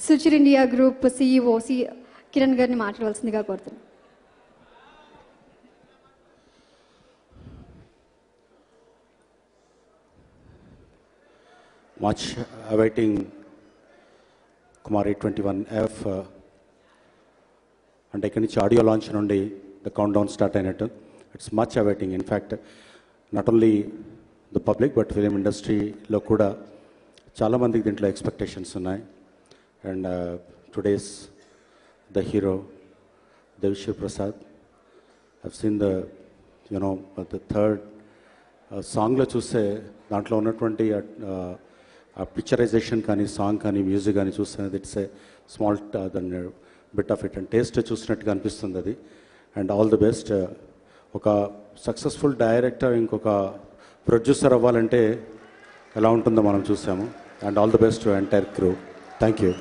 Suchir India group CEO Kiran గారిని మాట్లాడవలసిందిగా కోరుతున్నాను. Much awaiting Kumari 21F and ikkadi nunchi audio launch nundi the countdown start ayinattu. It's much awaiting. In fact, not only the public but film industry lo kuda chaala mandiki dintlo expectations unnai. And today's the hero Devshri Prasad. I've seen the the third song lo chuste dantlo unnatuvanti ఆ picturisation కానీ song కానీ music కానీ చూస్తున్నది it's a small దాన్ని bit of it and taste చూసినట్టుగా అనిపిస్తుంది అది. And all the best. ఒక సక్సెస్ఫుల్ డైరెక్టర్ ఇంకొక ప్రొడ్యూసర్ అవ్వాలంటే ఎలా ఉంటుందో మనం చూసాము. And all the best to entire crew. Thank you.